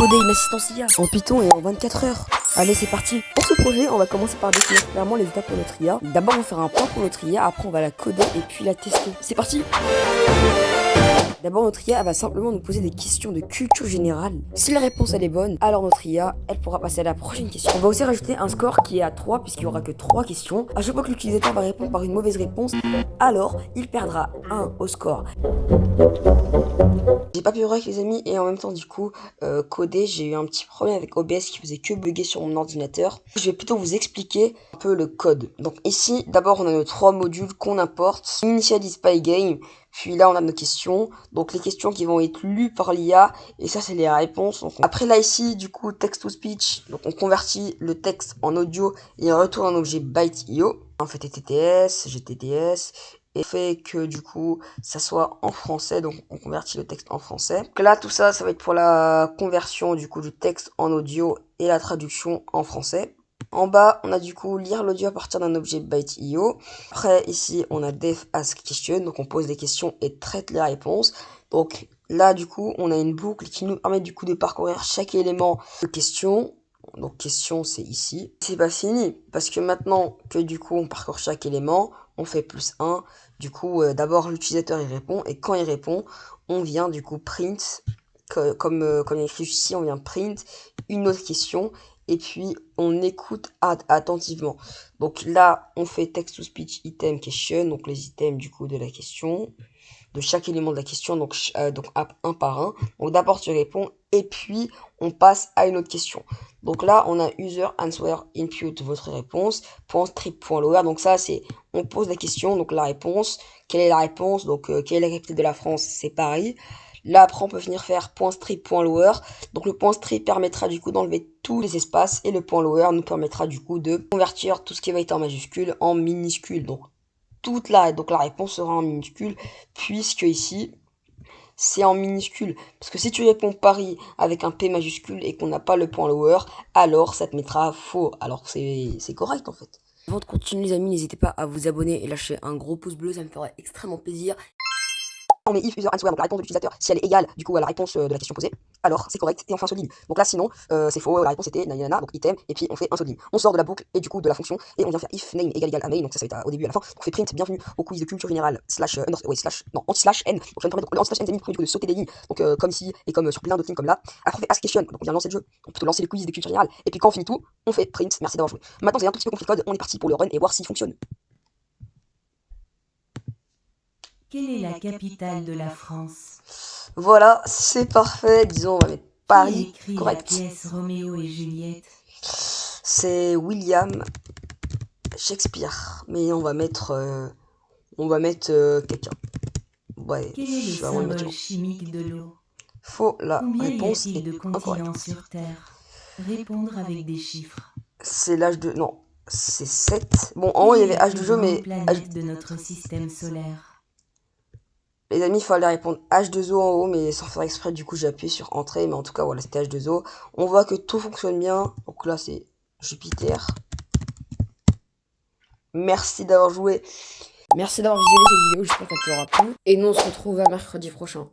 coder une assistance IA en Python et en 24 heures. Allez, c'est parti. Pour ce projet, on va commencer par définir clairement les étapes pour notre IA. D'abord, on va faire un plan pour notre IA, après on va la coder et puis la tester. C'est parti. D'abord, notre IA va simplement nous poser des questions de culture générale. Si la réponse elle est bonne, alors notre IA, elle pourra passer à la prochaine question. On va aussi rajouter un score qui est à 3 puisqu'il n'y aura que 3 questions. À chaque fois que l'utilisateur va répondre par une mauvaise réponse, alors il perdra 1 au score. J'ai pas pu voir avec les amis et en même temps du coup coder, j'ai eu un petit problème avec OBS qui faisait que bugger sur mon ordinateur. Je vais plutôt vous expliquer un peu le code. Donc ici, d'abord on a nos 3 modules qu'on importe. Initialize Pygame, puis là on a nos questions. Donc les questions qui vont être lues par l'IA et ça c'est les réponses. Donc, après là ici du coup text to speech, donc on convertit le texte en audio et on retourne un objet byte.io. On fait TTS, GTTS et fait que du coup ça soit en français, donc on convertit le texte en français. Donc là tout ça va être pour la conversion du coup du texte en audio et la traduction en français. En bas on a du coup lire l'audio à partir d'un objet byte.io. Après ici on a def ask question, donc on pose des questions et traite les réponses. Donc là du coup on a une boucle qui nous permet du coup de parcourir chaque élément de question. Donc question c'est ici. C'est pas fini parce que maintenant que du coup on parcourt chaque élément, on fait +1. Du coup d'abord l'utilisateur il répond et quand il répond, on vient du coup print comme il est écrit ici, on vient print une autre question et puis on écoute attentivement. Donc là on fait text to speech item question, donc les items du coup de la question, de chaque élément de la question, donc un par un. Donc d'abord tu réponds et puis on passe à une autre question. Donc là on a user answer input votre réponse .strip.lower. Donc ça c'est on pose la question, donc la réponse, quelle est la réponse, donc quelle est la capitale de la France, c'est Paris. Là après on peut venir faire .strip.lower. Donc le .strip permettra du coup d'enlever tous les espaces et le .lower nous permettra du coup de convertir tout ce qui va être en majuscule en minuscule. Donc la réponse sera en minuscule puisque ici c'est en minuscule. Parce que si tu réponds Paris avec un P majuscule et qu'on n'a pas le point lower, alors ça te mettra faux. Alors c'est correct en fait. Avant de continuer les amis, n'hésitez pas à vous abonner et lâcher un gros pouce bleu, ça me ferait extrêmement plaisir. On met if user answer, donc la réponse de l'utilisateur, si elle est égale du coup à la réponse de la question posée, alors c'est correct et on fait un souligne. Donc là sinon c'est faux, la réponse était nanana, donc item et puis on fait un souligne. On sort de la boucle et du coup de la fonction et on vient faire if name égale à mail, donc ça va être au début à la fin. On fait print bienvenue au quiz de culture générale anti-slash n. Donc je viens de permettre, le anti-slash n c'est mis pour du coup de sauter des lignes, donc comme ici et comme sur plein d'autres lignes comme là. Après on fait ask question, donc on vient lancer le jeu, on peut lancer le quiz de culture générale et puis quand on finit tout, on fait print, merci d'avoir joué. Maintenant vous avez un tout petit peu compris le code, on est parti pour le run et voir s'il fonctionne. Quelle est la capitale de la France? Voilà, c'est parfait. Disons, on va mettre Paris. Qui écrit Correct. la pièce Roméo et Juliette? C'est William Shakespeare. Mais on va mettre quelqu'un. Ouais, Quel est le je vais vraiment le mettre symbole quelqu'un. chimique de l'eau? Faux, la Combien y réponse a-t-il est de incorrecte. continents sur Terre? Répondre avec des chiffres. C'est l'âge de... Non, c'est 7. Bon, en haut, il y Quelle est avait la âge de plus jeu, grande mais... planète de notre système solaire? Les amis, il fallait répondre H2O en haut, mais sans faire exprès, du coup, j'ai appuyé sur Entrée. Mais en tout cas, voilà, c'était H2O. On voit que tout fonctionne bien. Donc là, c'est Jupiter. Merci d'avoir joué. Merci d'avoir visionné cette vidéo, j'espère qu'elle t'aura plu. Et nous on se retrouve à mercredi prochain.